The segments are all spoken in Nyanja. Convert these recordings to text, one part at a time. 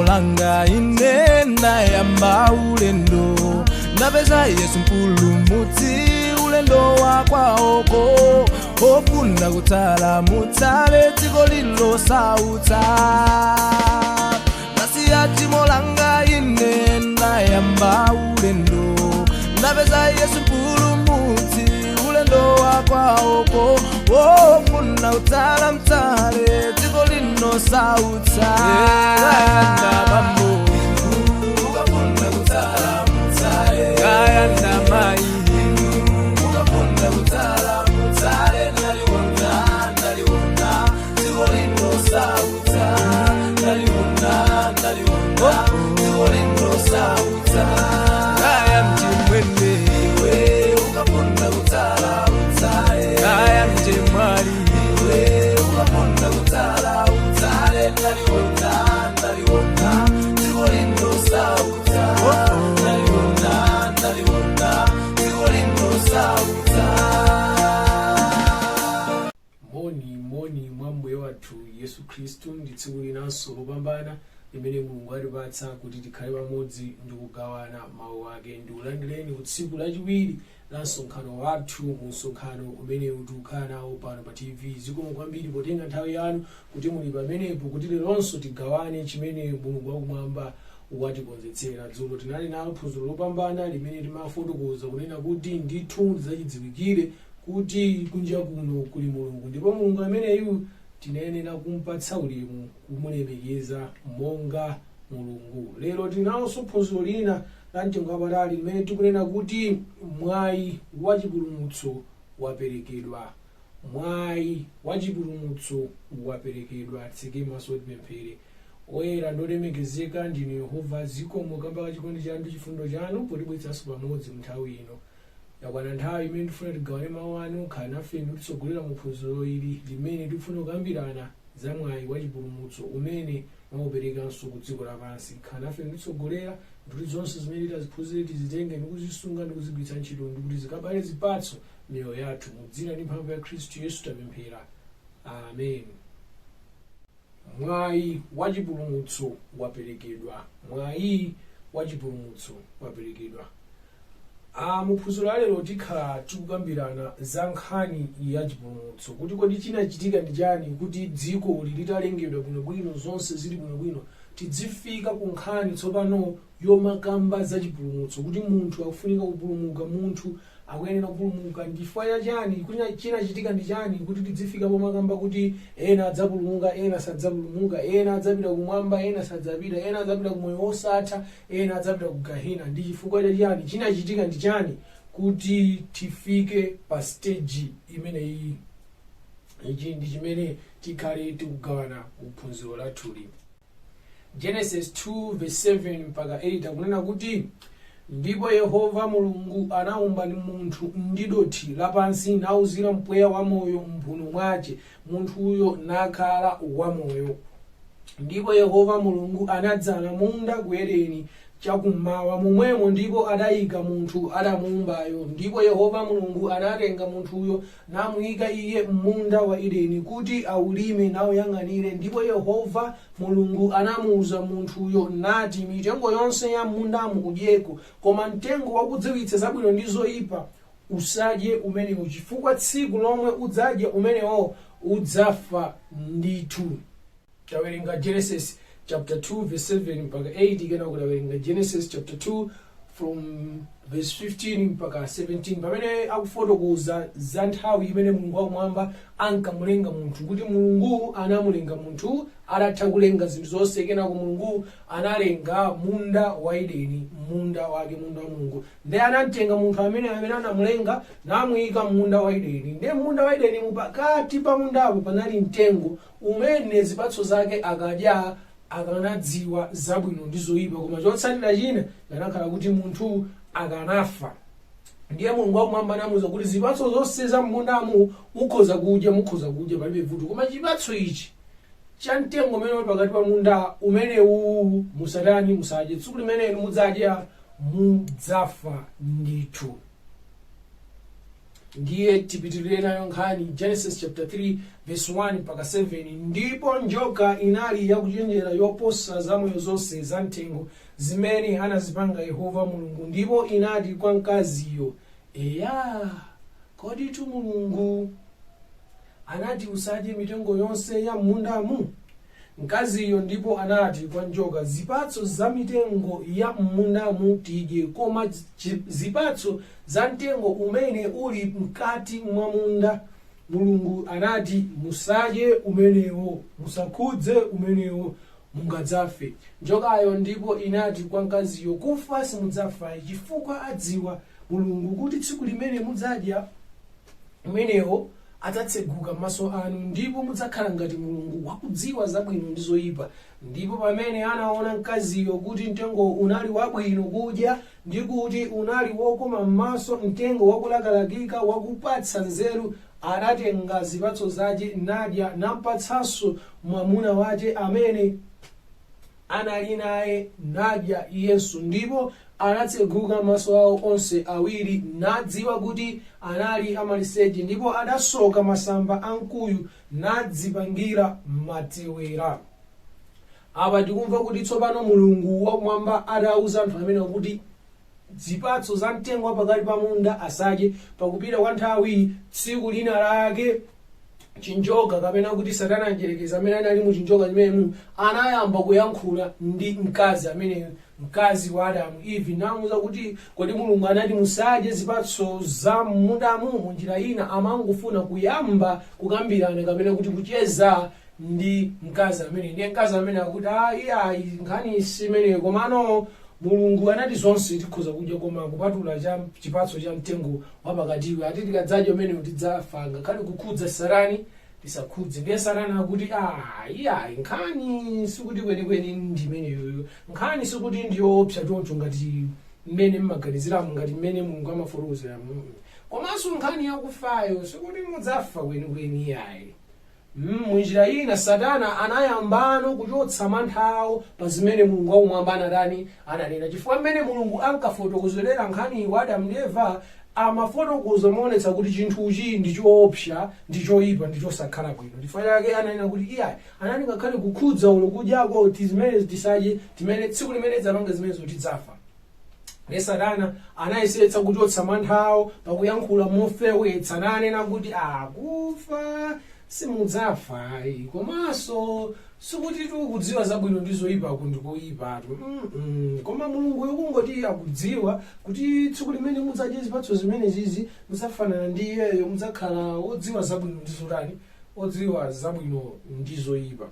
Langa inenda yamba ulendo napeza Yesu mpulumutsi ulendo wakwaoko ofuna kutala mutsale dziko lilosautsa nasiya chimo langa inenda yamba ulendo napeza Yesu mpulumutsi ulendo wakwaoko ofuna kutala mutsale dziko lilosautsa Moni mwambuye wathu Yesu Khristu nditsiku linanso lopambana limene Mulungu atipatsa kuti tikhale pamodzi ndi kugawana mawu ake. Ndikulandireni utsiku lachiwiri la msonkhano wathu mu msonkhano umene tikukhala nawo pano pa TV. Zikomo kwambiri potenga nthawi yanu kuti muli pamenepo kuti leronso tigawane chimene Mulungu wakumwamba watikonzetsera. Dzulo tinali nalo phunziro lopambana limene timafotokoza kunena kuti ndithu zachidziwikire kuti kunja kuno kuli Mulungu, ndipo Mulungu ameneyu tinayenera kumpatsa ulemu, kumulemekeza monga Mulungu. Lero tinalonso phunziro lina la mtengo wapatali limene tikunena kuti mwayi wa chipulumutso waperekedwa. Mwayi wa chipulumutso waperekedwa. Tseke maso tipemphere. Oyera ndolemekezeka ndinu Yehova, zikomo kamba ka chikondi chanu ndi chifundo chanu potibweretsanso pamodzi nthawi ino. Yakwana nthawi imene tifuna tigawane mawu anu, khala nafe ndikutsogolera mu phunziro ili limene tifuna kukambirana za mwayi wa chipulumutso umene mwauperekanso ku dziko lapansi. Khala nafe ndikutsogolera kuti zonse zimene taziphunzire tizitenge ndikuzisunga ndikuzigwiritsa ntchito ndikuti zikabale zipatso miyoyo yathu. Mu dzina ndi mphamvu ya Khristu Yesu tapemphera, amen. Mwayi wa chipulumutso waperekedwa. Mwayi wa chipulumutso waperekedwa. Muphunziro lero tikhala tikukambirana za nkhani ya chipulumutso, kuti kodi chinachitika ndi chani kuti dziko litalengedwa bwinobwino, zonse zili bwinobwino, tidzifika ku nkhani tsopano yomakamba za chipulumutso, kuti munthu akufunika kupulumuka, munthu akuyenera kupulumuka. Ndifaya chani kuti chinachitika ndi chani kuti tidzifika pomakamba kuti ena adzapulumuka, ena sadzapulumuka, ena adzapita kumwamba, ena sadzapita, ena adzapita ku moyo wosatha, ena adzapita ku gehena. Ndi chifukwa chani? Chinachitika ndi chani kuti tifike pa stage imeneyi? Ichi ndi chimene tikhale tikugawana kuphunziro lathuli. Genesis 2:7 mpaka 8 akunena kuti ndipo Yehova Mulungu anaumba munthu ndi dothi lapansi nauzira mpweya wamoyo mphuno mwace, munthu uyo nakhala wamoyo. Ndipo Yehova Mulungu anadzala munda ku Edeni chakummawa momwemo, ndipo adayika munthu adamuumbayo. Ndipo Yehova Mulungu anatenga munthuyo namuyika iye m'munda wa Edeni kuti awulime nawuyang'anire. Ndipo Yehova Mulungu anamuwuza munthuyo nati, mitengo yonse ya m'mundamu udyeko, koma mtengo wakudziwitsa zabwino ndi zoyipa usadye umenewo, chifukwa tsiku lomwe udzadya umenewo udzafa ndithu. Tawerenga Genesis chapter 2:7 mpaka 8, ikena kutawerenga Genesis chapter 2 from verse 15 mpaka 17, pamene akufotokoza za nthawi imene Mulungu wakumwamba ankamulenga munthu, kuti Mulungu anamulenga munthu adatha kulenga zinthu zonse. Kenako Mulungu analenga munda wa Edeni, munda wake, munda wa Mulungu. Ndiye anatenga munthu amene anamulenga namuyika munda wa Edeni. Ndiye munda wa Edeni mupakati pa mundapo panali mtengo umene zipatso zake akadya akanadziwa zabwino ndi zoyipa, koma chotsatira china kanakhala kuti munthu akanafa. Ndiye Mulungu wakumwamba anamuwuza kuti zipatso zonse za mmundamu mukhoza kudya palibe vuto, koma chipatso ichi cha mtengo umene pakati pa munda umenewu musatani musadye, tsiku limene mudzadya mudzafa ndithu. Ndiye tipitirire nayo nkhani Genesis chapter 3 verse 1 mpaka 7. Ndipo njoka inali yakuchenjera yoposa zamoyo zonse za mtengo zimene anazipanga Yehova Mulungu, ndipo inati kwa mkaziyo, eya, kodi Mulungu anati usadye mitengo yonse ya mundamu? Mkaziyo ndipo anati kwa njoka, zipatso za mitengo ya mundamu tidye, koma zipatso za mtengo umene uli mkati mwa munda Mulungu anati musadye umenewo, musakhudze umenewo, mungadzafe. Njokayo ndipo inati kwa mkaziyo, kufa simudzafa, chifukwa adziwa Mulungu kuti tsiku limene mudzadya umenewo adzatseguka maso anu, ndipo mudzakhala ngati Mulungu, wakudziwa zabwino ndi zoyipa. Ndipo pamene anaona mkaziyo kuti mtengo unali wabwino kudya ndi kuti unali wokoma m'maso, mtengo wakulakalakika wakupatsa nzeru, anatenga zipatso zake nadya, napatsanso mwamuna wake amene anali naye nadya Yesu. Ndipo anatseguka maso awo onse awiri, nadziwa kuti anali amaliseche, ndipo adasoka masamba a mkuyu nadzipangira matewera. Apa tikumva kuti tsopano Mulungu wakumwamba adauza anthu amene kuti zipatso za mtengo pakati pa munda asadye. Pakupita kwa nthawi, tsiku lina lake chinjoka kapena kuti Satana njerekeza amene anali mu chinjoka chimene anayamba kuyankhula ndi mkazi amene mkazi wa Adamu, Eve, namuza kuti kodi Mulungu anati musadye zipatso za mundamu? Munjira ina amangofuna kuyamba kukambirana kapena kuti kucheza ndi mkazi amene. Ndiye mkazi amene akuti ayi nkhani simene, komano Mulungu anati zonse tikhoza kudya koma kupatula cha chipatso cha mtengo wapakatiwe, ati tikadzadya umene tidzafa, ngakhale kukhudza Satani tisakhudze. Ndiye Satana akuti ayi nkhani sikuti kwenikweni ndimeneyoyo, nkhani sikuti ndiyoopsa choncho ngati mmene mmaganiziramu, ngati mmene Mulungu amafotokozera. Komanso nkhani yakufayo sikuti mudzafa kwenikweni yayi. Munjira ina Satana anayambano kuchotsa mantha awo pa zimene Mulungu wakumwamba ananena, chifukwa mmene Mulungu ankafotokozerera nkhani wa Adamu ndi Eva amafotokoza moonetsa kuti chinthuchi ndi choopsa, ndi choyipa, ndi chosakhala bwino. Chifukwa chake ananena kuti iyayi anani ngakhale kukhudza ulo kudyako zimene tisadye, timene tsiku limene dzanonga zimenezo tidzafa. Ne Satana anayesetsa kuchotsa mantha awo pakuyankhula mofewetsa, nanena kuti kufa simudzafa, komanso sikuti tikudziwa zabwino ndi zoyipa ndikoyipatu. Koma Mulungu kungoti akudziwa kuti tsiku limene mudzadye zipatso zimene zizi mudzafanana ndi iyeyo, mudzakhala odziwa zabwino ndi zotani, odziwa zabwino ndi zoyipa.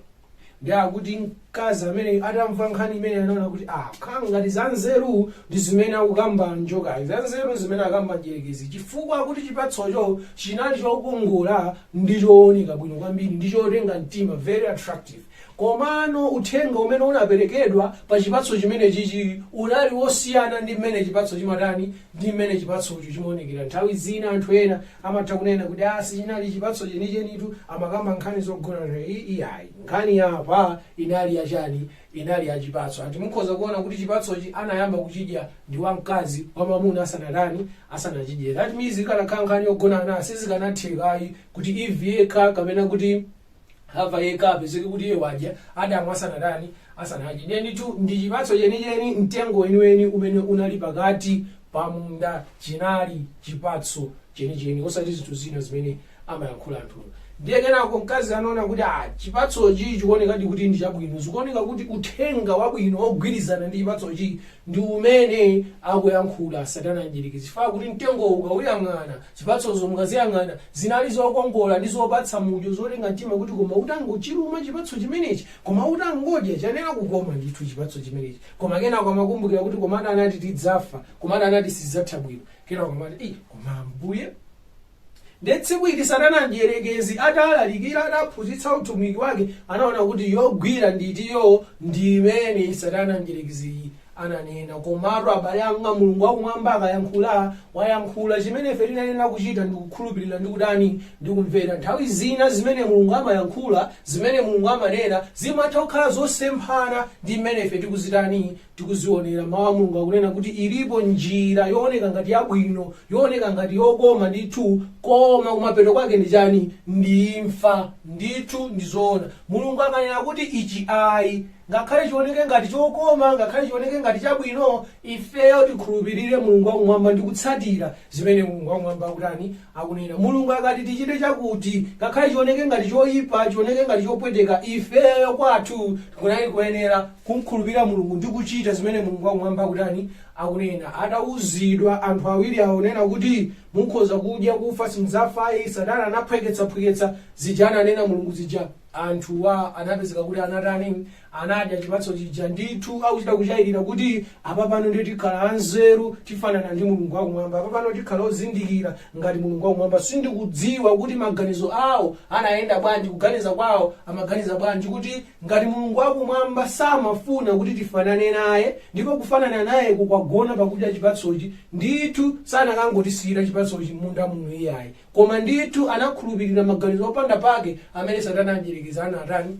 Ndi akuti mkazi amene atamva nkhani imene anaona kuti khala ngati za nzeru ndi zimene akukamba njokayo, za nzeru zimene akamba njerekezi, chifukwa kuti chipatsocho chinali chokongola ndi chooneka bwino kwambiri, ndi chotenga mtima, very attractive. Komano uthenga umene unaperekedwa pa chipatso chimene chichi unali wosiyana ndi mmene chipatso chimatani, ndi mmene chipatsocho chimaonekera. Nthawi zina anthu ena amatha kunena kuti sichinali chipatso chenichenitu, amakamba nkhani zogona iyayi. Nkhani apa inali yachani? Inali ya chipatso. Anthu mukhoza kuona kuti chipatsochi anayamba kuchidya ndi wamkazi wa mwamuna asanachidye. That means ikanakhala nkhani yogonana sizikanathekayi kuti Eve yekha kapena kuti Hava yekha apezeke kuti iye wadya, Adamu asanadye. Ndi chipatso chenicheni, mtengo weniweni umene unali pakati pa munda, chinali chipatso chenicheni, osati zinthu zina zimene amayankhula anthu. Ndiye kenako mkazi anaona kuti chipatsochi chikuonekadi kuti ndi chabwino, zikuoneka kuti uthenga wabwino wogwirizana ndi chipatsochi ndi umene akuyankhula Satana njerekezi. Chifukwa kuti mtengo ukawuyang'ana, chipatsozo mukaziyang'ana zinali zokongola ndi zopatsa mudyo, zotenga mtima kuti koma utangochiluma chipatso chimenechi, koma utangodya chanena kukoma ndithu chipatso chimenechi. Koma kenako amakumbukira kuti komanda anati tidzafa, komanda anati sizidzatha bwino, kenako komati koma Ambuye. Tsiku ili Satana njerekezi atalalikira, adaphunzitsa utumiki wake, anaona kuti yogwira nditiyo ndi imene Satana njerekezi ananena. Komatu abale anga, Mulungu wakumwamba akayankhula, wayankhula chimene ife tinanena kuchita ndi kukhulupirira ndi kudani ndi kumvera. Nthawi zina zimene Mulungu amayankhula, zimene Mulungu amanena zimatha kukhala zosemphana ndi mmene ife tikuzitani tikuzionera. Mawu a Mulungu akunena kuti ilipo njira yooneka ngati yabwino, yooneka ngati yokoma ndithu, koma kumapeto kwake ndi chani? Ndi imfa. Ndithu ndizoona. Mulungu akanena kuti ichi ayi, ngakhale chioneke ngati chokoma, ngakhale chioneke ngati chabwino, ifeyo tikhulupirire Mulungu wakumwamba ndi kutsatira zimene Mulungu wakumwamba akutani akunena. Mulungu akati tichite chakuti, ngakhale chioneke ngati choyipa, chioneke ngati chopweteka, ifeyo kwathu tikunali kuyenera kumkhulupirira Mulungu ndi kuchita zimene Mulungu wakumwamba akutani akunena. Atauzidwa anthu awiri aonena kuti mukhoza kudya kufa simudzafa, Satana anaphweketsa zija ananena Mulungu zija. Anthuwa anapezeka kuti anatani anadya chipatso chija. Ndithu akuchita kuchayirira kuti apa pano ndiye tikhala anzeru tifanana ndi Mulungu wakumwamba, apa pano tikhala ozindikira ngati Mulungu wakumwamba. Sindikudziwa kuti maganizo awo anayenda bwanji, kuganiza kwawo amaganiza bwanji, kuti ngati Mulungu wakumwamba samafuna kuti tifanane naye, ndipo kufanana naye kukwagona pakudya chipatsochi, ndithu sanakangotisiyira chipatsochi munda muno iyayi, koma ndithu anakhulupirira maganizo opanda pake amene Satana anjerekezana atani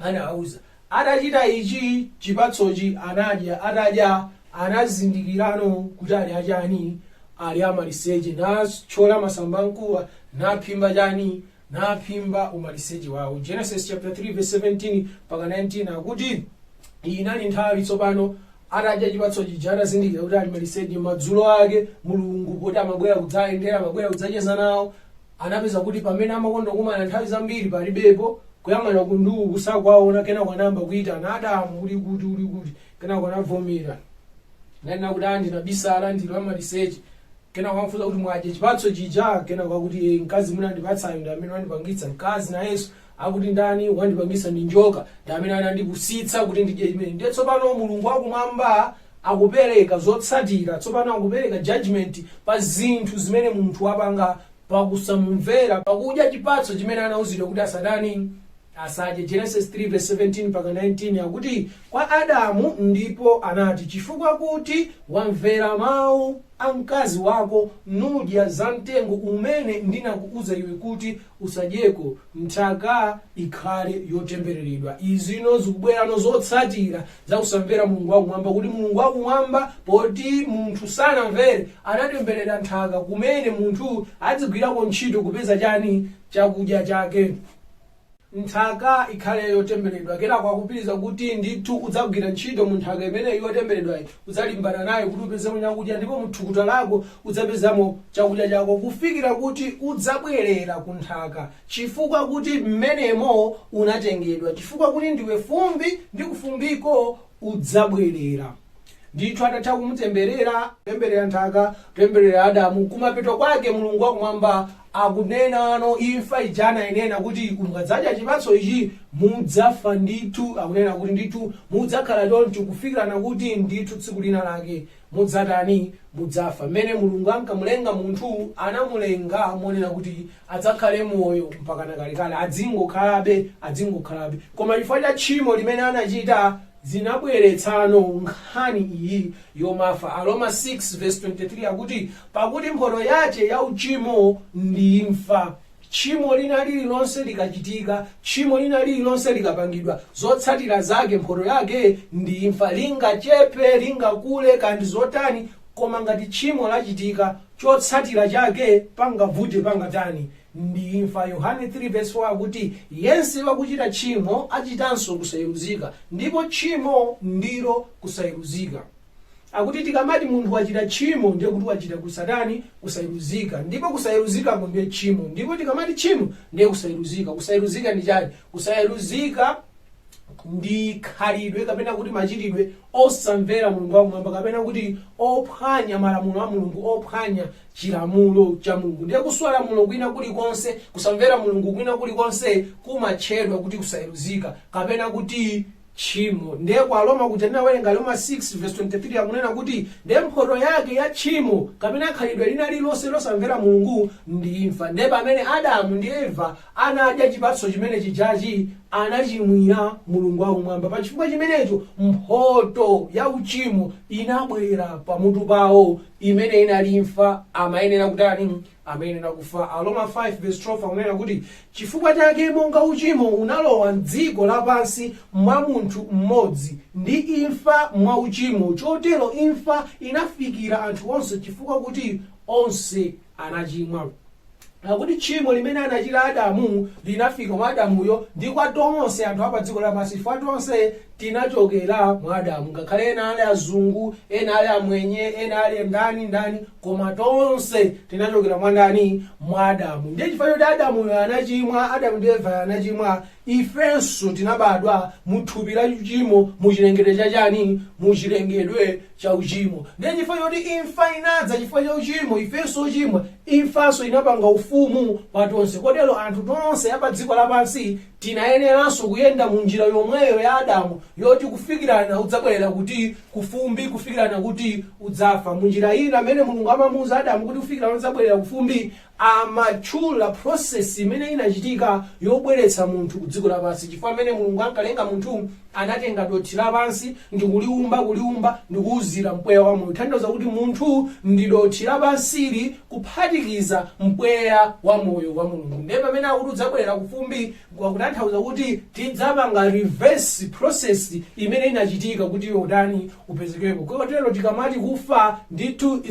anauza. Atachita ichi chipatsochi anadya, atadya anazindikirano kuti ali achani, ali amaliseche, nachola masamba mkuwa naphimba chani, naphimba umaliseche wawo. Genesis chapter 3 verse 17 mpaka 19 akuti inali nthawi tsopano atadya chipatso chija atazindikira kuti ali maliseche. Madzulo ake Mulungu poti amabwera kudzayendera, amabwera kudzacheza nawo, anapeza kuti pamene amakonda kumana nthawi zambiri palibepo. Kuyang'ana kunduku kusakwaona, kena kwanamba kuitana Adamu uli kuti, kena kwanavomera nena kuti ndinabisala ndilo amaliseche, kena kwamfuza kuti mwadye chipatso chija, kena kwakuti mkazi munandipatsayo ndi amene wandipangitsa. Mkazi na Yesu akuti ndani wandipangitsa? Ndi njoka, ndi amene anandipusitsa kuti ndidye chimene. Ndiye tsopano Mulungu wakumwamba akupereka zotsatira, tsopano akupereka judgment pa zinthu zimene munthu wapanga pakusamumvera, pakudya chipatso chimene anauzidwa kuti asadani asadye. Genesis 3 verse 17 mpaka 19 akuti kwa Adamu ndipo anati, chifukwa kuti wamvera mawu a mkazi wako nudya za mtengo umene ndinakuuza iwe kuti usadyeko, nthaka ikhale yotembereredwa. Izino zikubwerano zotsatira za kusamvera Mulungu wakumwamba, kuti Mulungu wakumwamba poti munthu sanamvere anatemberera nthaka kumene munthu adzigwirako ntchito kupeza chani chakudya chake. Nthaka ikhale yotembereredwa, kena kwakupiriza kuti ndithu udzagwira ntchito mu nthaka imene yotembereredwayi, udzalimbana nayo kuti upezemo chakudya, ndipo muthukuta lako udzapezamo chakudya chako, kufikira kuti udzabwerera ku nthaka, chifukwa kuti mmenemo unatengedwa, chifukwa kuti ndiwe fumbi ndi kufumbiko udzabwerera. Ndithu atatha kumutemberera, kutemberera nthaka, kutemberera Adamu, kumapeto kwake Mulungu wakumwamba akunena ano imfa ija anayenera kuti mukadzadya chipatso ichi mudzafa. Ndithu akunena kuti ndithu mudzakhala choncho kufikirana kuti ndithu tsiku lina lake mudzatani mudzafa. Mmene Mulungu ankamulenga munthu anamulenga monena kuti adzakhale moyo mpaka nakalekale, adzingokhalabe. Koma chifukwa cha tchimo limene anachita zinabweretsano nkhani iyi yomafa. Aroma 6 verse 23 akuti pakuti mphoto yache ya uchimo ndi imfa. Tchimo lina lililonse likachitika, tchimo lina lililonse likapangidwa, zotsatira zake mphoto yake ndi imfa. Lingachepe, lingakule kandi zotani, koma ngati tchimo lachitika, chotsatira chake pangavute pangatani ndi imfa. Yohane 3 verse 4 akuti yense wakuchita tchimo achitanso kusayeruzika, ndipo tchimo ndilo kusayeruzika. Akuti tikamati munthu wachita tchimo ndiye kuti wachita kusatani kusayeruzika, ndipo kusayeruzika ndiye tchimo, ndipo tikamati tchimo ndiye kusayeruzika. Kusayeruzika ndi chani? Kusayeruzika ndi khalidwe kapena kuti machitidwe osamvera Mulungu wakumwamba, kapena kuti ophwanya malamulo a Mulungu, ophwanya chilamulo cha Mulungu. Ndiye kuswala Mulungu kwina kulikonse, kusamvera Mulungu kwina kulikonse kumatchedwa kuti kusayeruzika kapena kuti tchimo. Ndiye kwa Aroma kuti tinawerenga Aroma 6 verse 23 akunena kuti ndiye mphoto yake ya tchimo kapena khalidwe lina lililonse losamvera Mulungu ndi imfa. Ndiye pamene Adamu ndi Eva anadya chipatso chimene chijachi anachimwira mulungu wakumwamba. Pa chifukwa chimenecho mphoto ya uchimo inabwera pamutu pawo, imene inali imfa, amayenera kutani, amayenera kufa. Aroma 5:12 akunena kuti chifukwa chake monga uchimo unalowa m'dziko lapansi mwa munthu mmodzi ndi imfa mwa uchimo, chotero imfa inafikira anthu onse chifukwa kuti onse anachimwa. Akuti tchimo limene anachita Adamu linafika mwa Adamuyo ndi kwa tonse anthu apa dziko lapansi, chifukwa tonse tinachokera mwa Adamu. Ngakhale ena ali azungu, ena ali amwenye, ena ali ndani, koma tonse tinachokera mwa ndani? Mwa Adamu. Ndiye chifukwa choti Adamuyo anachimwa, Adamu ndi Eva anachimwa, ifenso tinabadwa muthupi la uchimo, muchilengedwe cha chani? Muchilengedwe cha uchimo. Ndiye chifukwa choti imfa inadza chifukwa cha uchimo, ifenso uchimwa, imfanso inapanga ufumu pa tonse. Kotero anthu tonse apa dziko lapansi tinayeneranso kuyenda mu njira yomweyo ya Adamu, yoti kufikirana udzabwerera kuti kufumbi, kufikirana kuti udzafa. Munjira ina amene Mulungu amamuuza Adamu kuti kufikirana udzabwerera kufumbi, amatchula process imene inachitika yobweretsa munthu ku dziko lapansi. Chifukwa amene Mulungu ankalenga munthu anatenga dothi lapansi ndi kuliumba ndi kuwuzira mpweya wa moyo. Tanthauza kuti munthu ndi dothi lapansili kuphatikiza mpweya wa moyo wa Mulungu. Ndiye pamene akuti udzabwerera kufumbi, kutanthauza kuti tidzapanga reverse process imene inachitika kuti yodani upezekepo. Kotero tikamati kufa ndithu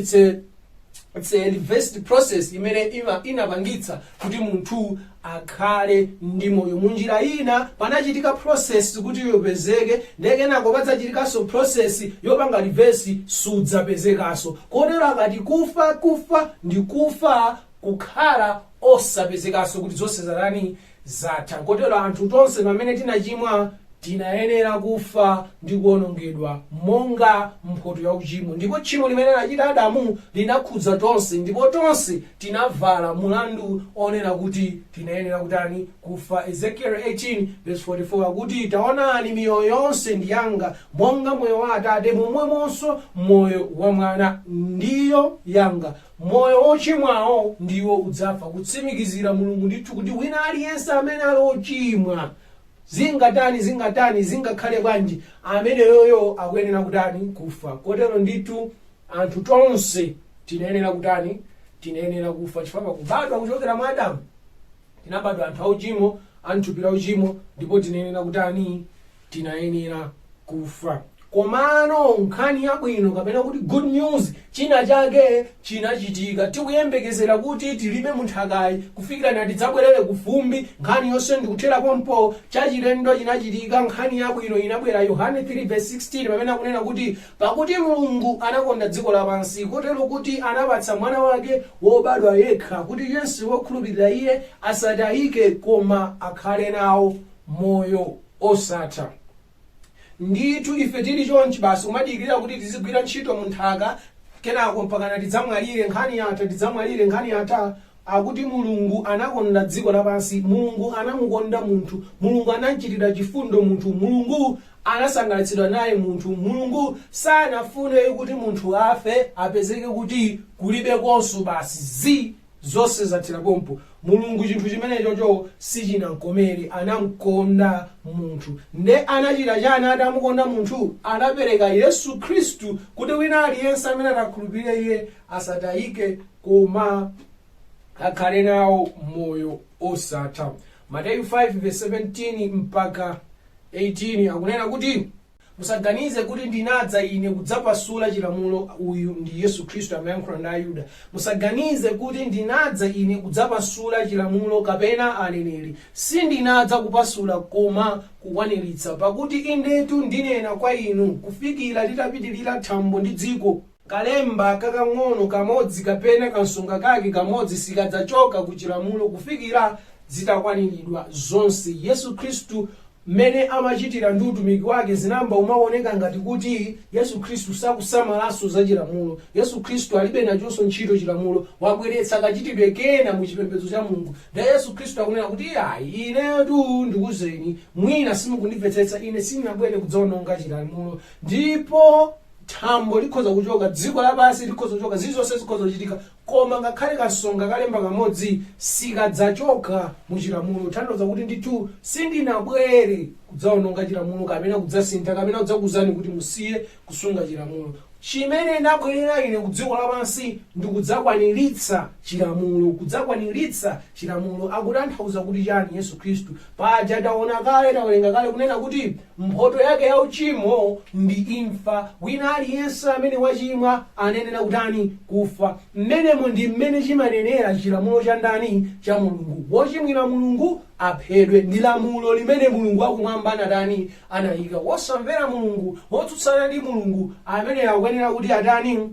it's a reversed process imene inapangitsa kuti munthu akhale ndi moyo. Munjira ina panachitika process kuti yopezeke, ndekenako padzachitikanso process yopanga reverse sudzapezekaso. Kotero akati kufa ndi kufa kukhala osapezekaso, kuti zonse zatani? Zatha. Kotero anthu tonse pamene tinachimwa tinayenera kufa ndi kuwonongedwa monga mphoto ya uchimo. Ndipo tchimo limene anachita Adamu linakhudza tonse, ndipo tonse tinavala mulandu onena kuti tinayenera kutani? Kufa. Ezekiel 18:44 akuti taonani miyoyo yonse ndi yanga, monga moyo wa Atate momwemonso moyo wa Mwana ndiyo yanga, moyo wochimwawo ndiwo udzafa. Kutsimikizira Mulungu ndithu kuti wina aliyense amene ali ochimwa zingakhale bwanji, amene yoyo akuyenera kutani? Kufa. Kotero ndithu anthu tonse tinayenera kutani? Tinayenera kufa. Chifukwa kubadwa kuchokera mwa Adamu tinabadwa anthu auchimo, anthupi la uchimo, ndipo tinayenera kutani? Tinayenera kufa. Komano nkhani yabwino kapena kuti good news, china chake chinachitika. Tikuyembekezera kuti tilibe munthakayi kufikira tidzabwerere kufumbi. Nkhani yonse ndikuthera pompo, chachilendo chinachitika. Nkhani yabwino inabwera Yohane 3:16 pamene akunena kuti pakuti Mulungu anakonda dziko lapansi kotero kuti anapatsa mwana wake wobadwa yekha, kuti yense wokhulupirira iye asatayike koma akhale nawo moyo osatha. Ndithu ife tili chonchi basi kumadikirira kuti tizigwira ntchito munthaka kenako mpakana tidzamwalire nkhani yatha. Akuti Mulungu anakonda dziko lapansi, Mulungu anamukonda munthu, Mulungu anachitira chifundo munthu, Mulungu anasangalatsidwa naye munthu. Mulungu sanafune kuti munthu afe apezeke kuti kulibe konso basi zonse zathira pompo. Mulungu chinthu chimenechocho sichinamkomere, anamukonda munthu. Nde anachita chani atamukonda munthu? Anapereka Yesu Khristu kuti wina aliyense amene atakhulupirira iye asatayike koma akhale nawo moyo osatha. Mateyu 5:17 mpaka 18 akunena kuti musaganize kuti ndinadza ine kudzapasula chilamulo. Uyu ndi Yesu Khristu amayankhula ndi Ayuda. Musaganize kuti ndinadza ine kudzapasula chilamulo kapena aneneri. Sindinadza kupasula koma kukwaniritsa. Pakuti indetu ndinena kwa inu kufikira litapitirira thambo ndi dziko, kalemba kakang'ono kamodzi kapena kansonga kake kamodzi sikadzachoka ku chilamulo kufikira zitakwaniridwa zonse. Yesu Khristu mmene amachitira ndi utumiki wake zinamba umaoneka ngati kuti Yesu Khristu sakusamalanso za chilamulo. Yesu Khristu alibe nachonso ntchito chilamulo, wabweretsa kachitidwe kena mu chipembedzo cha Mulungu. Ndiye Yesu Khristu akunena kuti ayi, inetu ndikuzeni mwina simukundimvetsetsa, ine sindinabwere kudzawononga chilamulo. Ndipo thambo likhoza kuchoka, dziko lapansi likhoza kuchoka, zilizonse zikhoza kuchitika, koma ngakhale kasonga kalemba kamodzi sikadzachoka mu chilamulo. Tanthauza kuti ndithu sindinabwere kudzaononga chilamulo kapena kudzasintha kapena kudzakuwuzani kuti musiye kusunga chilamulo. Chimene ndabwerera ine ku dziko lapansi ndi kudzakwaniritsa chilamulo. Kudzakwaniritsa chilamulo akutanthauza kuti chani? Yesu Khristu paja taona kale tawerenga kale kunena kuti mphoto yake ya uchimo ndi imfa. Wina aliyense amene wachimwa anenera kutani? Kufa. Mmenemo ndi mmene chimanenera chilamulo cha ndani? Cha Mulungu. Wochimwira Mulungu aphedwe. Ndi lamulo limene Mulungu akumwamba anatani? Anayika. Wosamvera Mulungu, wotsutsana ndi Mulungu, amene akuyenera kuti atani?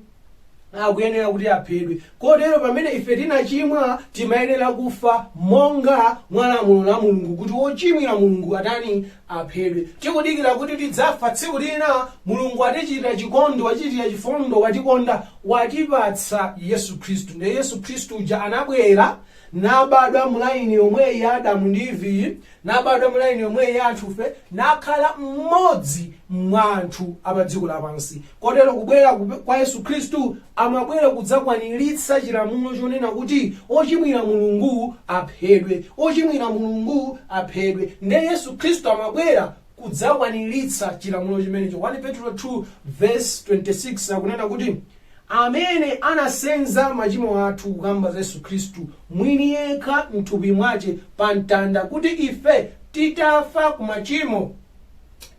Akuyenera kuti aphedwe. Kotero pamene ife tinachimwa timayenera kufa monga mwa lamulo la Mulungu, kuti wochimwira Mulungu atani? Aphedwe. Tikudikira kuti tidzafa tsiku lina. Mulungu atichitira chikondi, wachitira chifundo, watikonda, watipatsa Yesu Khristu. Ndi Yesu Khristu uja anabwera nabadwa mulaini yomwe ya Adamu ndi Eve, nabadwa mulaini yomwe ya anthufe, nakhala mmodzi mwa anthu apa dziko lapansi. Kotero kubwera kwa Yesu Khristu amabwera kudzakwaniritsa chilamulo chonena kuti ochimwira Mulungu aphedwe, ochimwira Mulungu aphedwe. Ndi Yesu Khristu amabwera kudzakwaniritsa chilamulo chimenecho. 1 Petro 2 verse 26 akunena kuti amene anasenza machimo athu kamba za Yesu Khristu mwini yekha mthupi mwace pa mtanda, kuti ife titafa ku machimo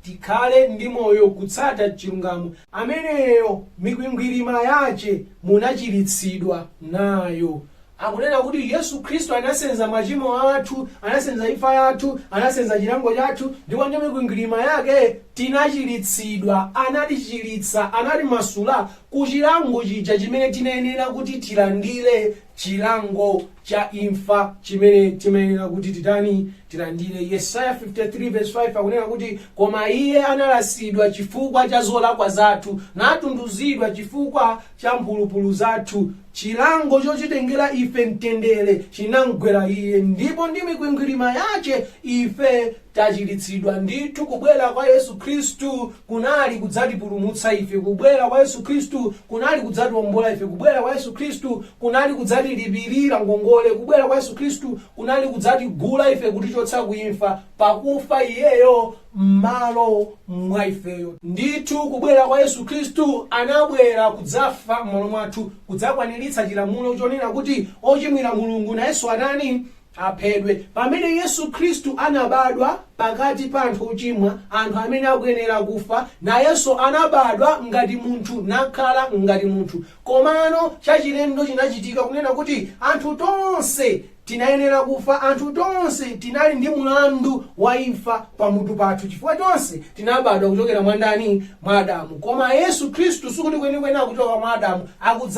tikhale ndi moyo kutsata chilungamo. Ameneyo mikwingwirima yace munachiritsidwa nayo. Akunena kuti Yesu Khristu anasenza machimo athu, anasenza imfa yathu, anasenza chilango chathu, ndipo ndi mikwingwirima yake tinachiritsidwa. Anatichiritsa, anatimasula ku chilango chija chimene tinayenera kuti tilandire, chilango cha imfa chimene timayenera kuti titani? Tilandire. Yesaya 53 verse 5 akunena kuti koma iye analasidwa chifukwa cha zolakwa zathu, natunduzidwa chifukwa cha mphulupulu zathu. Chilango chochitengera ife mtendere chinamgwera iye, ndipo ndi mikwingwirima yace ife tachiritsidwa. Ndithu kubwera kwa Yesu Khristu kunali kudzatipulumutsa ife. Kubwera kwa Yesu Khristu kunali kudzatiwombola ife. Kubwera kwa Yesu Khristu kunali kudzatilipilira ngongole. Kubwera kwa Yesu Khristu kunali kudzatigula ife kutichotsa kuimfa, pakufa iyeyo m'malo mwa ifeyo. Ndithu kubwera kwa Yesu Khristu anabwera kudzafa m'malo mwathu, kudzakwaniritsa chilamulo chonena kuti ochimwira Mulungu nayenso atani? Aphedwe. Pamene Yesu Khristu anabadwa pakati pa anthu ochimwa, anthu amene akuyenera kufa, nayenso anabadwa ngati munthu, nakhala ngati munthu. Komano chachilendo chinachitika kunena kuti anthu tonse tinayenera kufa, anthu tonse tinali ndi mulandu wa imfa pamutu pathu, chifukwa tonse tinabadwa kuchokera mwa ndani? Mwa Adamu. Koma Yesu Khristu sikuti kwenikweni akuchoka mwa Adamu,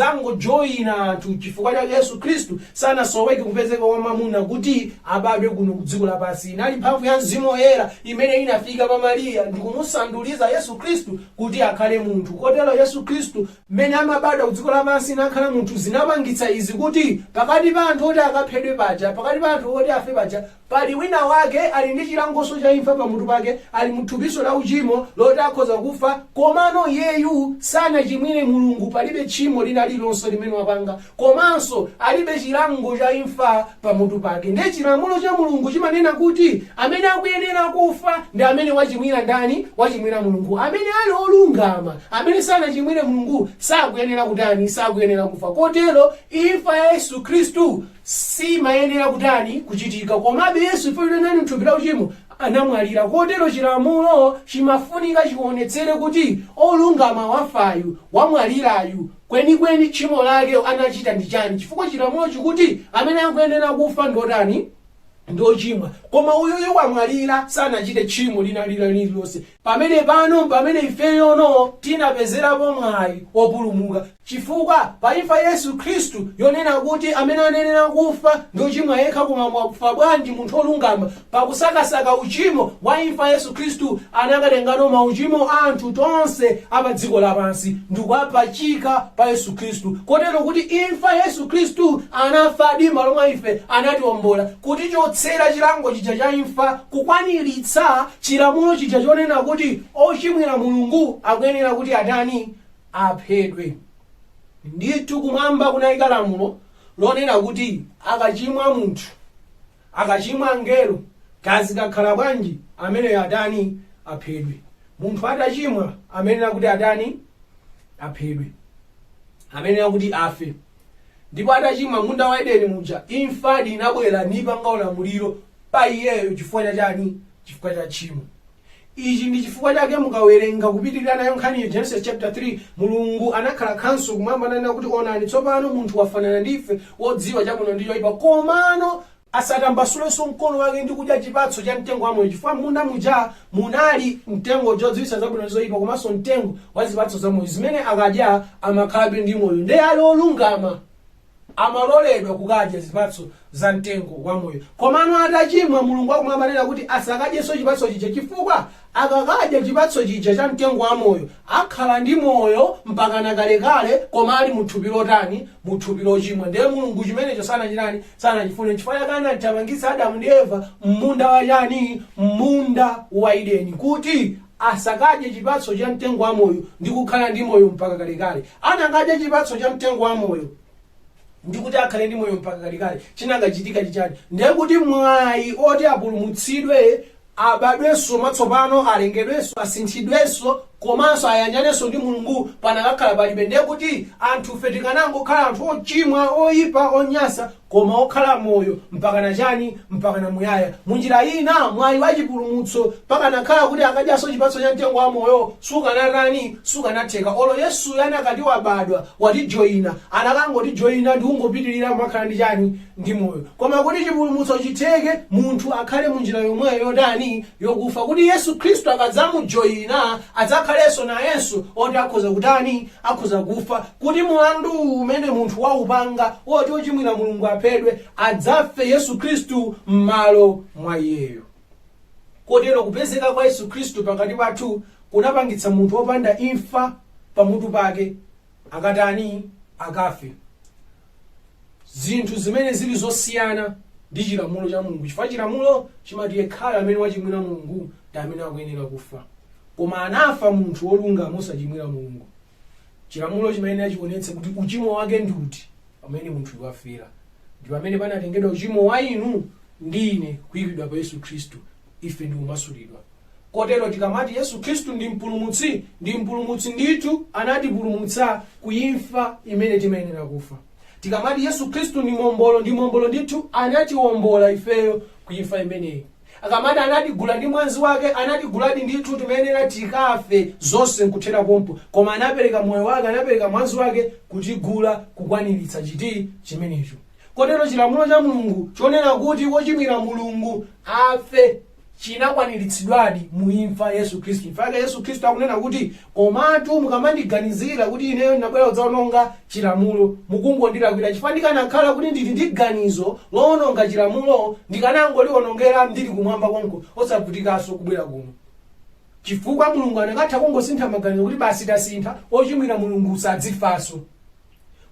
akudzangojoyina anthu. Chifukwa cha Yesu Khristu sanasoweke kupezeka wamamuna kuti abadwe kuno ku dziko lapansi. Inali mphamvu ya Mzimu Woyera imene inafika pa Mariya ndi kumusanduliza Yesu Khristu kuti akhale munthu. Kotero Yesu Khristu mmene amabadwa ku dziko lapansi nakhala munthu zinapangitsa izi kuti pakati pa anthu oti akaphedwe paja, pakati pa anthu oti afe paja, pali wina wake ali ndi chilangoso cha imfa pamutu pake, ali muthupiso la uchimo loti akhoza kufa. Komano iyeyu sanachimwire Mulungu, palibe tchimo lina lilonse limene wapanga, komanso alibe chilango cha imfa pamutu pake. Ndi chilamulo cha Mulungu chimanena kuti amene akuyenera kufa ndi amene wachimwira ndani? Wachimwira Mulungu. Amene ali olungama, amene sanachimwire Mulungu, sakuyenera kutani? Sakuyenera kufa. Kotero imfa ya Yesu Khristu simayenera kutani? Kuchitika. Komabe Yesu ife nani mthupi la uchimo anamwalira. Kotero chilamulo chimafunika chionetsere kuti olungama wafayu, wamwalirayu, kwenikweni tchimo lake anachita ndi chani. Chifukwa chilamulo chikuti amene akuyenera kufa ndotani? Ndochimwa. Koma uyoyo wamwalira sanachite tchimo lina lililonse. Pamene pano, pamene ifeyono tinapezerapo mwayi wopulumuka, chifukwa pa imfa Yesu Khristu yonena kuti amene anenera kufa ndochimwa yekha. Koma mwakufa bwanji munthu olungama pakusakasaka uchimo wa imfa Yesu Khristu anakatengano mauchimo anthu tonse apa dziko lapansi ndikuapachika pa Yesu Khristu. Kotero kuti imfa Yesu Khristu anafadi malo mwa ife, anatiwombola kuti chotsera chilango chija cha imfa, kukwaniritsa chilamulo chija chonena kuti ochimwira Mulungu akuyenera kuti atani? Aphedwe. ndithu kumwamba kunayika lamulo lonena kuti akachimwa munthu, akachimwa angelo, kazi kakhala bwanji, amene atani aphedwe. Munthu atachimwa amenera kuti atani aphedwe, amenera kuti afe. Ndipo atachimwa munda wa Edeni muja, imfa inabwera nipanga ulamuliro pa iyeyo chifukwa chani? Chifukwa cha tchimo. Ichi ndi chifukwa chake mukawerenga kupitirira nayo nkhani ya Genesis chapter 3, Mulungu anakhala khanso kumwamba nanena kuti onani tsopano munthu wafanana ndife, wodziwa chabwino ndi choyipa, komano asatambasulenso mkono wake ndi kudya chipatso cha mtengo wamoyo, chifukwa munda muja munali mtengo wodziwitsa zabwino ndi zoyipa, komanso mtengo wa zipatso zamoyo zimene akadya amakhalabe ndi moyo. Ndi ali olungama amaloledwa kukadya zipatso za mtengo wamoyo. Komano atachimwa, Mulungu akumwamba anena kuti asakadyenso chipatso chija, chifukwa akakadya chipatso chija cha mtengo wamoyo akhala ndi moyo mpaka kalekale, koma ali muthupi lotani? Muthupi lochimwa. Ndiye Mulungu chimenecho sanachifune, chifukwa chake anathamangitsa Adamu ndi Eva m'munda wa chani? M'munda wa Edeni, kuti asakadye chipatso cha mtengo wamoyo ndi kukhala ndi moyo mpaka kalekale. Anakadya chipatso cha mtengo wamoyo ndikuti akhale ndi moyo mpaka kalekale, chinangachitika chichani? Ndiye kuti mwayi oti apulumutsidwe, abadwenso matsopano, alengedwenso, asinthidwenso, komanso ayanjanenso ndi Mulungu panakakhala palibe. Ndiye kuti anthufe tikanangokhala anthu ochimwa, oyipa, onyasa, koma okhala moyo mpaka na chani? Mpaka na muyaya. Munjira ina mwayi wa chipulumutso pakanakhala kuti akadyaso chipatso cha mtengo wa moyo sukanatheka. Olo Yesu anakati wabadwa watijoyina, anakangotijoyina ndi kungopitirira makhala ndi chani? Ndi moyo. Koma kuti chipulumutso chitheke, munthu akhale munjira yomweyo yotani? Yokufa. Kuti Yesu Khristu akadzamujoyina adzakhalenso nayenso oti akhoza kutani? Akhoza kufa. Kuti mulandu umene munthu waupanga woti ochimwira Mulungu aphedwe, adzafe Yesu Khristu m'malo mwa iyeyo. Kotero kupezeka kwa Yesu Khristu pakati pathu kunapangitsa munthu wopanda imfa pamutu pake akatani? Akafe. Zinthu zimene zili zosiyana ndi chilamulo cha Mulungu, chifukwa chilamulo chimati yekhala amene wachimwira Mulungu ndi amene akuyenera kufa. Koma anafa munthu wolungama osachimwira Mulungu. Chilamulo chimene chionetse kuti uchimo wake ndiuti pamene munthu wafera. Ndi pamene panatengedwa uchimo wa inu ndi ine kuyikidwa pa Yesu Khristu, ife ndi kumasulidwa. Kotero tikamati Yesu Khristu ndi mpulumutsi, ndi mpulumutsi ndithu anatipulumutsa kuimfa imene timayenera kufa. Tikamati Yesu Khristu ndi mombolo, ndi mombolo ndithu anatiwombola ifeyo kuimfa imeneyi. Akamati anatigula ndi mwazi wake, anatiguladi ndithu timayenera tikafe zonse nkuthera pompo, koma anapereka moyo wake, anapereka mwazi wake kutigula kukwaniritsa chiti chimenecho. Kotero chilamulo cha Mulungu chonena kuti wochimwira Mulungu afe chinakwaniritsidwadi muimfa Yesu Khristu. Mfaka Yesu Khristu akunena kuti komatu mukamandiganizira kuti ineyo ndinabwera kudzaononga chilamulo, mukungondilakwira, chifukwa ndikanakhala kuti ndili ndi ganizo lowononga chilamulo ndikanangolionongera ndili kumwamba konko osavutikanso kubwera kuno. Chifukwa Mulungu anakatha kungosintha maganizo kuti basi tasintha, ochimwira Mulungu sadzifanso.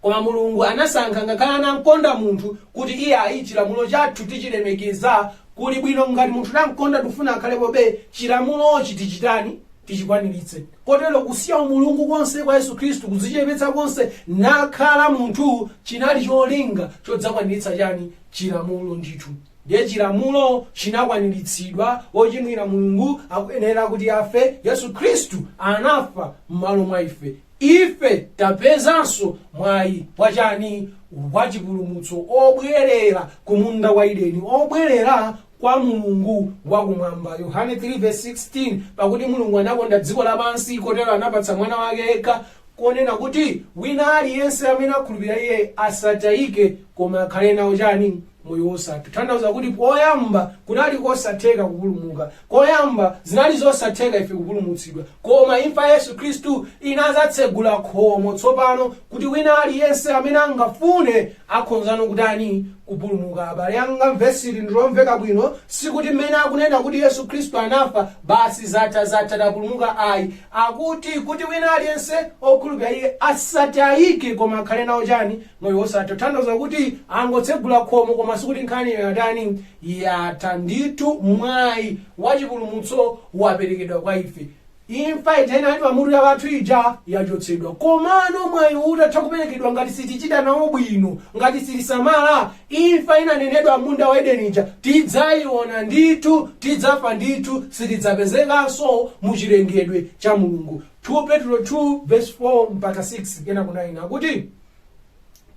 Koma Mulungu anasankha ngakhala anamkonda munthu kuti iye ayi chilamulo chathu tichilemekeza, kuli bwino ngati munthu namkonda tufuna akhalepobe chilamulochi tichitani? Tichikwaniritse. Kotero kusiya umulungu konse kwa Yesu Khristu, kudzichepetsa konse nakhala munthu, chinali cholinga chodzakwaniritsa chani? Chilamulo ndithu. Ndiye chilamulo chinakwaniritsidwa, wochimwira Mulungu akuyenera kuti afe. Yesu Khristu anafa m'malo mwa ife. Ife tapezanso mwayi wachani? Wachipulumutso, obwerera ku munda wa Edeni, obwerera kwa Mulungu wakumwamba. Yohane 3:16, pakuti Mulungu anakonda dziko lapansi kotero anapatsa mwana wake yekha, konena kuti wina aliyense amene akhulupirira iye asatayike koma akhale nawo chani? Moyo wosatha. Tanthauza kuti poyamba kunali kosatheka kupulumuka, koyamba zinali zosatheka ife kupulumutsidwa, koma imfa Yesu Khristu inadzatsegula khomo tsopano kuti wina aliyense amene angafune akhonzano kutani? Kupulumuka. Abale anga, vesi lindilomveka bwino, sikuti mmene akunena kuti Yesu Khristu anafa basi zatha tapulumuka, ayi. Akuti kuti wina aliyense okhulupirira iye asatayike koma akhale nawo chani? Moyo wosatha. Tanthauza kuti angotsegula khomo koma sikuti nkhani yatani? Yatha ndithu. Mwayi wachipulumutso waperekedwa kwa ife. imfa itaina ali pamutu ya vathu ija yachotsedwa. Komano mwayi utatha kuperekedwa ngati sitichita nawo bwino, ngati sitisamala, imfa inanenedwa munda wa Edeni ija tidzayiona ndithu, tidzafa ndithu, sitidzapezekanso mu chilengedwe cha Mulungu. 2 Petro 2 verse 4 mpaka 6 kena kunaina kuti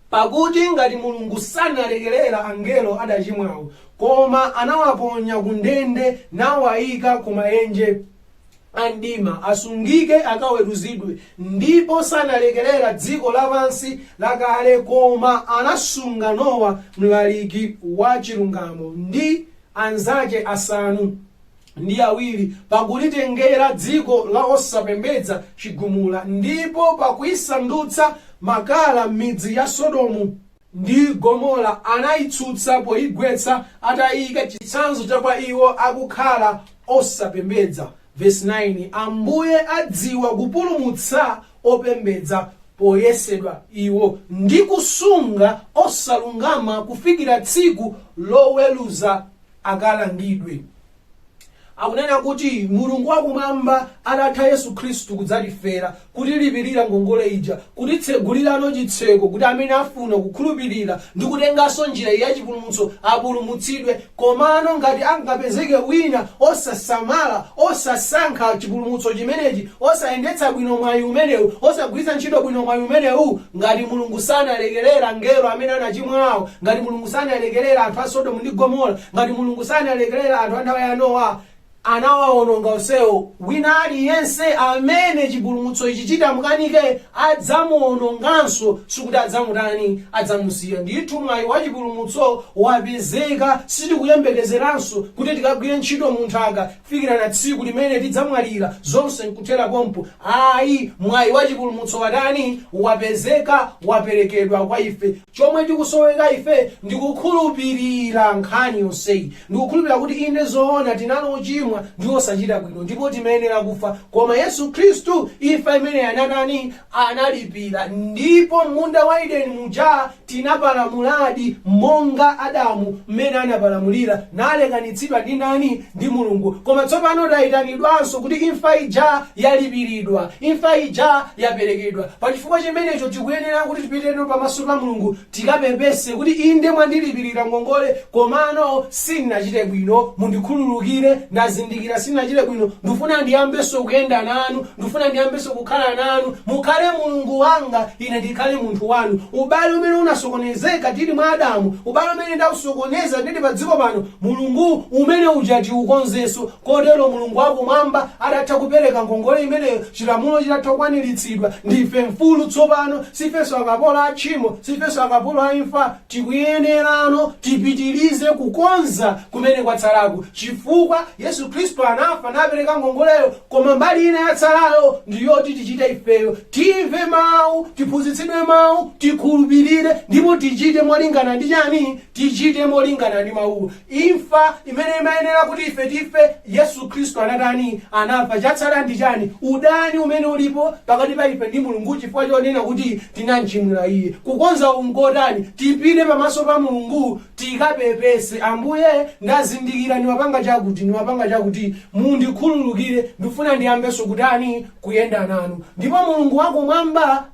pakuti ngati Mulungu sanalekerera angelo adachimwawo, koma anawaponya ku ndende nawayika ku maenje andima asungike akaweruzidwe, ndipo sanalekerera dziko lapansi lakale, koma anasunga Nowa mlaliki wa chilungamo ndi anzake asanu ndi awiri pakulitengera dziko la osapembedza chigumula, ndipo pakuyisandutsa makala midzi ya Sodomu ndi Gomora anayitsutsa poyigwetsa, atayika chitsanzo cha kwa iwo akukhala osapembedza. Verse 9, Ambuye adziwa kupulumutsa opembedza poyesedwa iwo, ndi kusunga osalungama kufikira tsiku loweluza akalangidwe. Akunena kuti Mulungu wakumwamba adatha Yesu Khristu kudzatifera, kutilipilira ngongole ija, kutitsegulirano chitseko kuti amene afuna kukhulupirira ndi kutenganso njira ya chipulumutso apulumutsidwe. Komano ngati angapezeke wina osasamala, osasankha chipulumutso chimenechi, osayendetsa bwino mwayi umenewu, osagwiritsa ntchito bwino mwayi umenewu, ngati Mulungu sanalekerera angelo amene anachimwawo, ngati Mulungu sanalekerera anthu a Sodomu ndi Gomora, ngati Mulungu sanalekerera anthu a nthawi ya Nowa, anawaononga onsewo. Wina aliyense amene chipulumutso ichi chitamkanike adzamuononganso, sikuti adzamutani, adzamusiya. Ndithu mwayi wa chipulumutso wapezeka, sitikuyembekezeranso kuti tikagwire ntchito munthaka fikira na tsiku limene tidzamwalira zonse nkuthera pompo. Ayi, mwayi wa chipulumutso watani, wapezeka, waperekedwa kwa ife. Chomwe tikusoweka ife ndikukhulupirira nkhani yonseyi, ndikukhulupirira kuti inde zoona tinalo chimwa ndiwo sachita bwino ndipo timayenera kufa, koma Yesu Khristu imfa imene anatani analipira. Ndipo munda wa Edeni muja tinapalamuladi monga Adamu mmene anapalamulira nalekanitsidwa ndi nani, ndi Mulungu. Koma tsopano tayitanidwanso kuti imfa ija yalipiridwa, imfa ija yaperekedwa. Pa chifukwa chimenecho tikuyenera kuti tipiteno pamaso pa Mulungu tikapepese kuti inde mwandilipirira ngongole, komano sindinachite bwino, mundikhululukire, ndazindikira sindinachite bwino, ndifuna ndiyambenso kuyenda nanu, ndifuna ndiyambenso kukhala nanu, mukhale Mulungu wanga, ine ndikhale munthu wanu. Ubale umene unasokonezeka tili mwa Adamu, ubale umene ndausokoneza ndili pa dziko pano, Mulungu umene uja tiukonzenso. Kotero Mulungu wakumwamba adatha kupereka ngongole imeneyo, chilamulo chitatha kukwaniritsidwa, ndife mfulu tsopano, sifenso akapolo a tchimo, sifenso akapolo a imfa. Tikuyenerano tipitirize kukonza kumene kwatsalaku, chifukwa Yesu Khristu anafa napereka ngongoleyo, koma mbali ina yatsalayo ndiyoti tichite ifeyo. Timve mawu, tiphunzitsidwe mawu, tikhulupirire, ndipo tichite molingana ndi chani, tichite molingana ndi mawu. Imfa imene imayenera kuti ife tife, Yesu Khristu anatani, anafa. Chatsala ndi chani? Udani umene ulipo pakati pa ife ndi Mulungu, chifukwa chonena kuti tinachimwira Iye. Kukonza ungotani, tipite pamaso pa Mulungu tikapepese, Ambuye ndazindikira niwapanga chakuti, mundikhululukire, ndifuna ndiyambenso kutani, kuyenda nanu. Ndipo Mulungu wakumwamba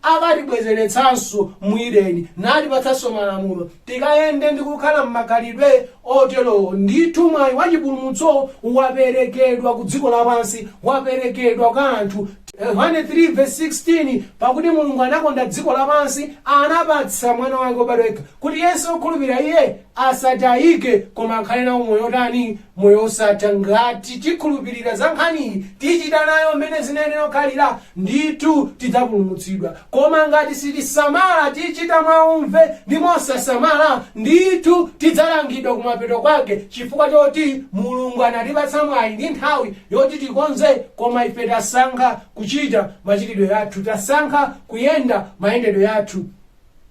akatibwezeretsanso mu Edeni natipatsanso malamulo tikayende ndi kukhala m'makhalidwe otero. Ndithu mwayi wa chipulumutso waperekedwa ku dziko lapansi, waperekedwa kwa anthu. 1:3 verse 16, pakuti Mulungu anakonda dziko lapansi anapatsa mwana wake wobadwa yekha, kuti yense okhulupirira Iye asatayike, koma akhale nawo moyo otani, moyo osatha. Ngati tikhulupirira za nkhaniyi, tichita nayo mmene zinayenera kukhalira, ndithu tidzapulumutsidwa. Koma ngati sitisamala, tichita mwaumve ndi mosasamala, ndithu tidzalangidwa kumapeto kwake, chifukwa choti Mulungu anatipatsa mwayi ndi nthawi yoti tikonze, koma ife tasankha kuchita machitidwe yathu, tasankha kuyenda mayendedwe yathu.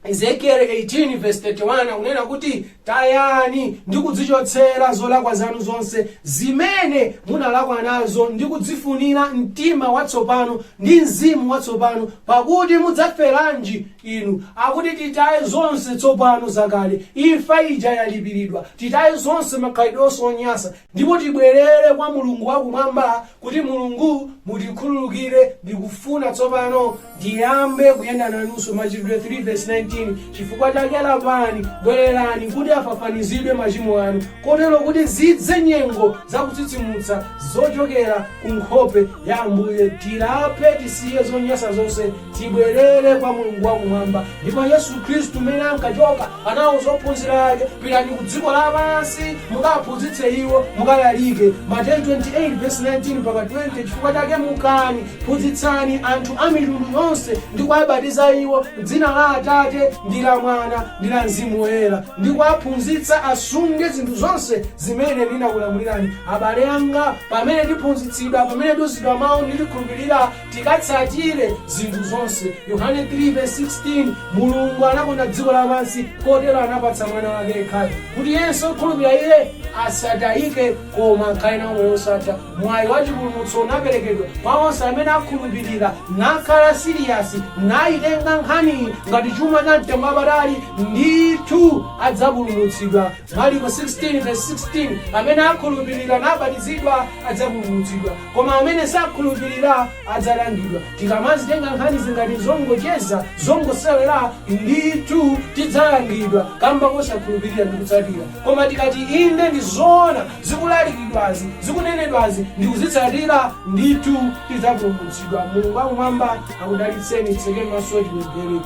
Ezekiel 18 verse 31 unena kuti tayani ndi kudzichotsera zolakwa zanu zonse zimene munalakwa nazo ndi kudzifunira mtima watsopano ndi mzimu watsopano pakuti mudzaferanji inu. Akuti titaye zonse tsopano zakale, imfa ija yalipiridwa, titaye zonse makhalidwe osonyasa ndipo tibwerere kwa Mulungu wakumwamba kuti Mulungu mutikhululukire ndi kufuna tsopano tiyambe kuyenda nanunso. Machitidwe 3 verse 19 chifukwa chake lapani bwererani kuti afafanizidwe machimo anu kotero kuti zidze nyengo zakutsitsimutsa zochokera ku nkhope ya Ambuye, tilape tisiye zonyasa zonse tibwerere kwa Mulungu wakumwamba. Ndipo Yesu Khristu mmene ankachoka anawuza ophunzira ake, pitani ku dziko lapansi mukaphunzitse iwo mukalalike. Mateyu 28 verse 19 mpaka 20 chifukwa chake mukani phunzitsani anthu a mitundu yonse ndi kuwabatiza iwo m'dzina la Atate ndi la Mwana ndi la Mzimu Woyera ndi kuwaphunzitsa asunge zinthu zonse zimene ndinakulamulirani. Abale anga, pamene tiphunzitsidwa, pamene tiuzidwa mawu ndi tikhulupirira, tikatsatire zinthu zonse. Yohane 3 verse 16 Mulungu anakonda dziko lapansi kotero anapatsa mwana wake yekhayo kuti yense okhulupirira iye asatayike koma akhale nawo moyo wosatha. Mwayi wa chipulumutso unaperekedwa kwa onse amene akhulupirira nakhala siriyasi nayitenga nkhaniyi ngati chuma cha mtengo wapatali, ndithu adzapulumutsidwa. Marko 16 verse 16 amene akhulupirira nabatizidwa adzapulumutsidwa koma amene sakhulupirira adzalangidwa. Tikamazitenga nkhanizi ngati zongocheza zongosewera, ndithu tidzalangidwa kamba kosakhulupirira ndi kutsatira. Koma tikati inde ndi zoona zikulalikidwazi zikunenedwazi ndi kuzitsatira, ndithu tidzapulumutsidwa. Mulungu wakumwamba akudalitseni. Tsekeni maso tipemphere.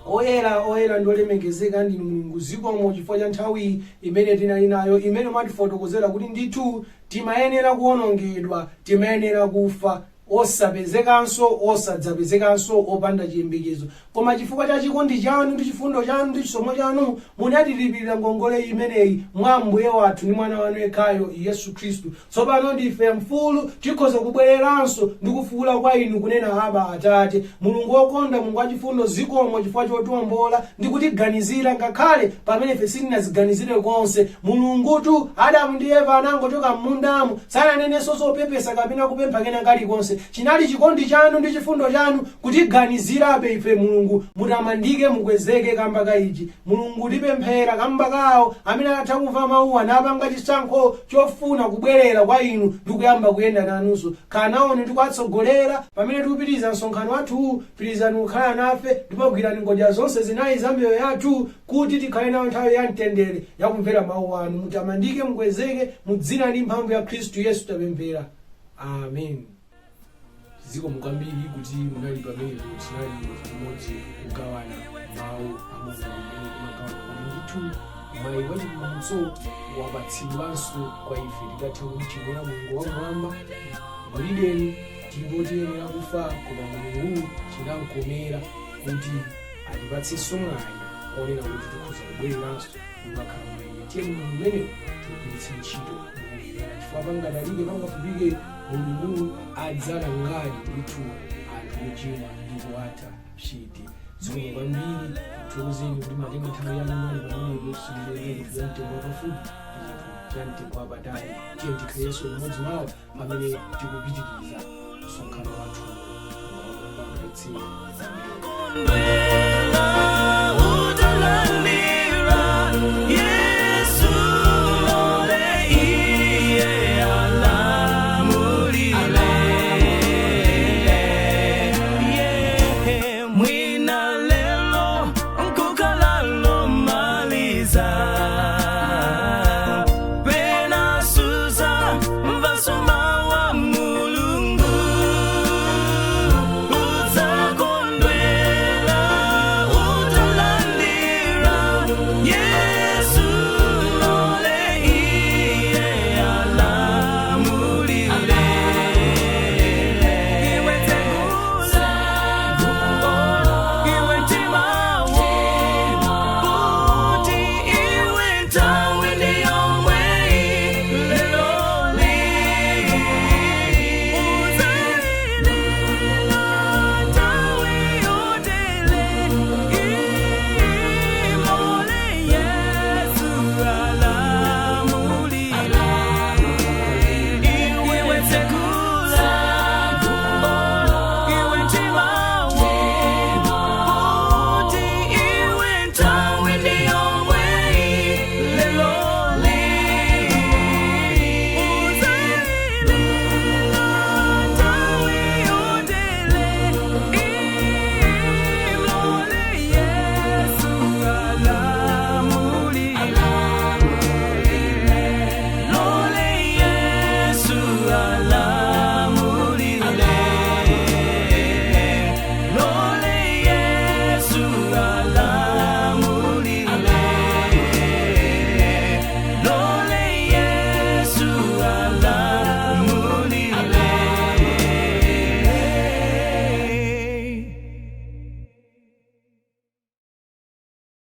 Oyera ndolemekezeka ndinu Mulungu, zikomo chifukwa cha nthawi imene tinali nayo, imene mwatifotokozera kuti ndithu timayenera kuwonongedwa, timayenera kufa, osapezekanso osadzapezekanso, opanda chiyembekezo. Koma chifukwa cha chikondi chanu ndi chifundo chanu ndi chisomo chanu munatilipilira ngongole imeneyi mwa Ambuye wathu ndi mwana wanu yekhayo Yesu Khristu. Tsopano ndife mfulu tikhoza kubwereranso ndi kufuwula kwa inu kunena Hava Atate. Mulungu wokonda, Mulungu wachifundo, zikomo chifukwa chotiwombola ndi kutiganizira ngakhale pamene ife sitinaziganizire konse. Mulungutu Adamu ndi Eva anangochoka m'mundamo sananenenso zopepesa kapena kupempha kena kalikonse. Chinali chikondi chanu ndi chifundo chanu kutiganizirabe ife. Mulungu mutamandike mukwezeke kamba ka ichi. Mulungu tipemphera kamba kawo amene anatha kumva mawu anapanga chisankho chofuna kubwerera kwa inu ndi kuyamba kuyenda nanunso. Kanaone ndi kuwatsogolera pamene tikupitiriza msonkhano wathu, pitirizani kukhala nafe ndipo gwirani ngodya zonse zinayi za miyoyo yathu kuti tikhale nayo nthawi ya mtendere yakumvera mawu anu. Mutamandike mukwezeke mu dzina ndi mphamvu ya Khristu Yesu tapemphera. Amen. Zikomo kwambiri kuti munali pamene tinali pamodzi kugawana mawu a Mulungu amene timagawana kuti ndithu mwayi wa chipulumutso wapatsidwanso kwa ife. Tikathe kumchimwira Mulungu wakumwamba mulideni ndipo tiyenera kufa, koma Mulungu chinamkomera kuti atipatsenso mwayi onena kuti tikhoza kubwereranso kukakhala mwayi. Tiye Mulungu umenewu tigwiritse ntchito chifukwa pangadalike pangafupike Mulungu adzalangadi ndithu anthu ochimwa ndi kuwatha psiti. Zikomo kwambiri, tikuthokozeni kuti matenga nthawi yanu mali pamene kusilileni kufika mtengo wapafupi ndi chinthu cha mtengo wapatali. Tiye tikhalenso mmodzi mwawo pamene tikupitiriza msonkhano wathu.